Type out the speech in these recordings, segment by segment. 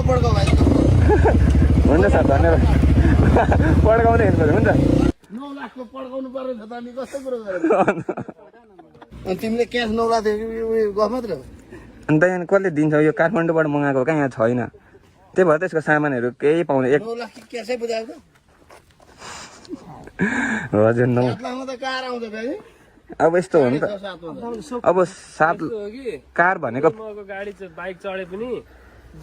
पड्काउ भाइ हुन्छ सर धन्यवाद पड्काउँदै हिँड्नु हुन्छ 9 लाखको पड्काउनु पर्यो त अनि कस्तो कुरो गर्यो अनि तिमीले क्यास 9 लाख गफ मात्र अन्त यहाँ कसले दिन्छ यो काठमाडौँबाट मगाएको कहाँ यहाँ छैन त्यही भएर त्यसको सामानहरू केही पाउँदैन 9 लाख क्यासै बुझाएको हजुर 9 लाखमा त कार आउँछ भाइ अब यस्तो हो नि त अब 7 कार भनेको गाडी बाइक चढे पनि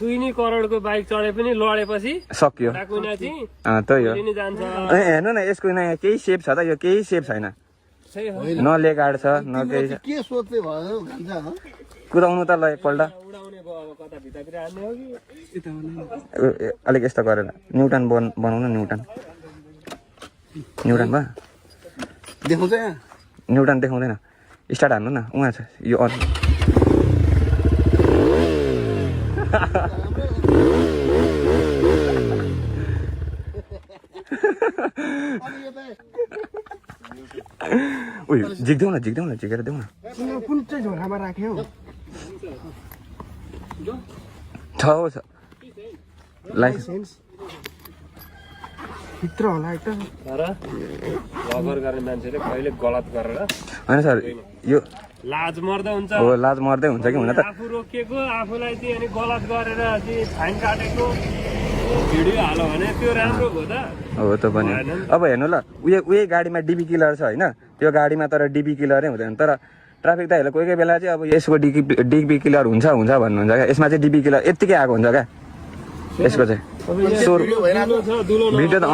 2 करोडको बाइक चढे पनि लडेपछि सक्यो त्यही हो जान्छ हेर्नु न यसको नयाँ केही सेप छ त यो केही सेप छैन न लेगाड छ न केही छ के सोच्दै भयो भन्छ कुदाउनु त ल एकपल्ट उडाउने भयो अब कता भित्रतिर हान्ने हो कि अलिक यस्तो गरेर न्युटन बनाउनु न्युटन भयो देखाउँछ यहाँ न्युटन देखाउँदैन स्टार्ट हान्नु न उहाँ छ यो अन उयो झिक्देऊ न झिकेर देऊ न कुन चाहिँ झोलामा राख्यो छ लाइसेन्स भित्र होला एक तर लगर गर्ने मान्छेले कहिले गलत गरेर होइन सर यो लाज मर्दा हुन्छ हो लाज मर्दै हुन्छ कि हुन त आफू रोकिएको आफूलाई चाहिँ अनि गलत गरेर चाहिँ फाइन काटेको भिडियो हाल्यो भने त्यो राम्रो हो त हो त पनि अब हेर्नु ल उही गाडीमा डिबी किलर छ होइन त्यो गाडीमा तर डिबी किलरै हुँदैन तर ट्राफिक दाइहरूले कोही बेला चाहिँ अब यसको डिबी किलर हुन्छ भन्नुहुन्छ क्या यसमा चाहिँ डिबी किलर यत्तिकै आएको हुन्छ क्या यसको चाहिँ भिडियो त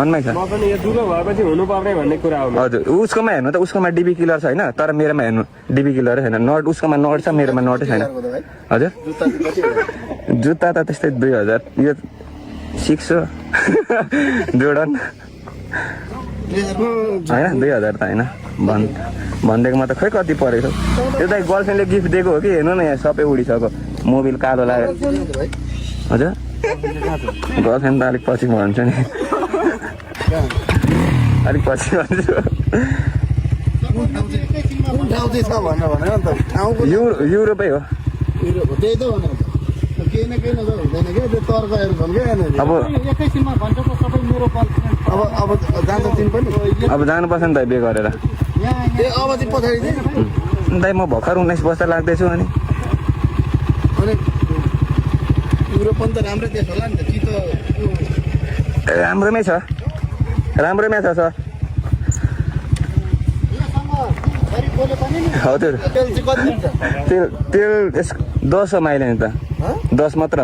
अनमै छ पनि यो दुलो भएपछि हुनुपर्ने भन्ने कुरा हो हजुर उसकोमा हेर्नु त उसकोमा डिबी किलर छैन तर मेरोमा हेर्नु डिबी किलरै छैन नट उसकोमा नट छ मेरोमा नटै छैन हजुर जुत्ता त त्यस्तै 2000 यो 600 जोर्डन होइन 2000 त होइन भनिदिएकोमा त खै कति परेको त्यो त गर्लफ्रेन्डले गिफ्ट दिएको हो कि हेर्नु न यहाँ सबै उडिसक्यो मोबिल कालो लाग्यो हजुर गर्लफ्रेन्ड त अलिक पछि भन्छु नि अलिक पछि भन्छु युरोपै हो त्यही त हो केही न केही हुँदैन क्या त्यो तर्कहरू छन् क्या अब एकैछिनमा भन्छको सबै मेरो अब जान्छ तिमी पनि अब जानुपर्छ नि त बे गरेर अब चाहिँ पछाडि दाइ म भर्खर 19 वर्ष लाग्दैछु अनि युरोप पनि त राम्रै देश होला नि त कि त राम्रोमै छ सर हजुर तेल 10 माइल नि त 10 मात्र